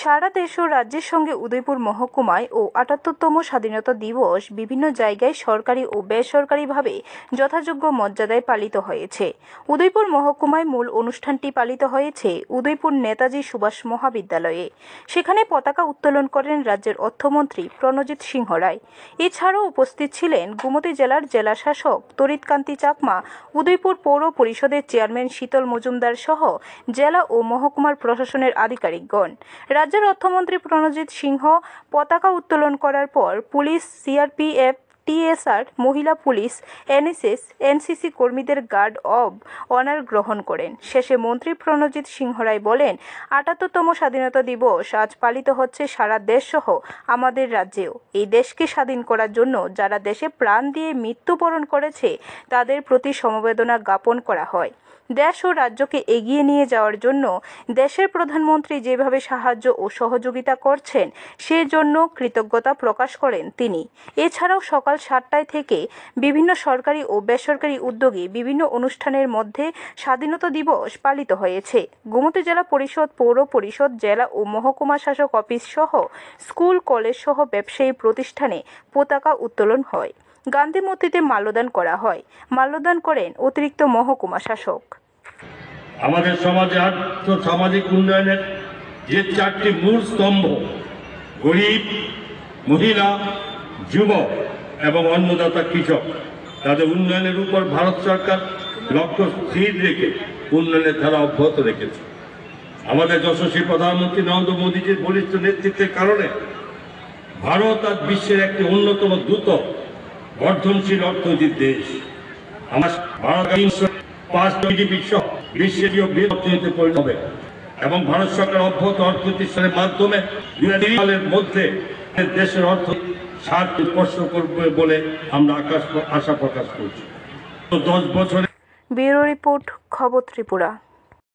সারা দেশ ও রাজ্যের সঙ্গে উদয়পুর মহকুমায় ও ৭৮তম স্বাধীনতা দিবস বিভিন্ন জায়গায় সরকারি ও বেসরকারিভাবে যথাযোগ্য মর্যাদায় পালিত হয়েছে। উদয়পুর মহকুমায় মূল অনুষ্ঠানটি পালিত হয়েছে উদয়পুর নেতাজি সুভাষ মহাবিদ্যালয়ে। সেখানে পতাকা উত্তোলন করেন রাজ্যের অর্থমন্ত্রী প্রণজিৎ সিংহ রায়। এছাড়াও উপস্থিত ছিলেন গোমতী জেলার জেলাশাসক তড়িৎকান্তি চাকমা, উদয়পুর পৌর পরিষদের চেয়ারম্যান শীতল মজুমদার সহ জেলা ও মহকুমার প্রশাসনের আধিকারিকগণ। রাজ্যের অর্থমন্ত্রী প্রণজিৎ সিংহ পতাকা উত্তোলন করার পর পুলিশ, সিআরপিএফ, টিএসআর, মহিলা পুলিশ, এনএসএস, এনসিসি কর্মীদের গার্ড অব অনার গ্রহণ করেন। শেষে মন্ত্রী প্রণজিৎ সিংহ রায় বলেন, ৭৮তম স্বাধীনতা দিবস আজ পালিত হচ্ছে সারা দেশসহ আমাদের রাজ্যেও। এই দেশকে স্বাধীন করার জন্য যারা দেশে প্রাণ দিয়ে মৃত্যুবরণ করেছে তাদের প্রতি সমবেদনা জ্ঞাপন করা হয়। দেশ ও রাজ্যকে এগিয়ে নিয়ে যাওয়ার জন্য দেশের প্রধানমন্ত্রী যেভাবে সাহায্য ও সহযোগিতা করছেন সেজন্য কৃতজ্ঞতা প্রকাশ করেন তিনি। এছাড়াও সকাল ৭টায় থেকে বিভিন্ন সরকারি ও বেসরকারি উদ্যোগে বিভিন্ন অনুষ্ঠানের মধ্যে স্বাধীনতা দিবস পালিত হয়েছে। গোমতী জেলা পরিষদ, পৌর পরিষদ, জেলা ও মহকুমা শাসক অফিস সহ স্কুল, কলেজ সহ ব্যবসায়ী প্রতিষ্ঠানে পতাকা উত্তোলন হয়। গান্ধী মূর্তিতে মাল্যদান করা হয়। মাল্যদান করেন অতিরিক্ত মহকুমা শাসক। আমাদের সমাজে সামাজিক উন্নয়নের যে 4টি মূল স্তম্ভ, গরিব, মহিলা, যুবক এবং অন্নদাতা কৃষক, তাদের উন্নয়নের উপর ভারত সরকার লক্ষ্য স্থির রেখে উন্নয়নের ধারা অব্যাহত রেখেছে। আমাদের যশস্বী প্রধানমন্ত্রী নরেন্দ্র মোদীজির বলিষ্ঠ নেতৃত্বের কারণে ভারত আজ বিশ্বের একটি অন্যতম দ্রুত বর্ধনশীল অর্থনৈতিক দেশ। আমার ভারত 5 জিডিপি সহ বিশ্বের বৃহৎ অর্থনীতিতে পরিণত হবে এবং ভারত সরকার অব্যাহত অর্থনৈতিক মাধ্যমে 2030 সালের মধ্যে দেশের অর্থনীতি 60 স্পর্শ করবে বলে আমরা আশা প্রকাশ করছি। 10 বছরে। ব্যুরো রিপোর্ট, খবর ত্রিপুরা।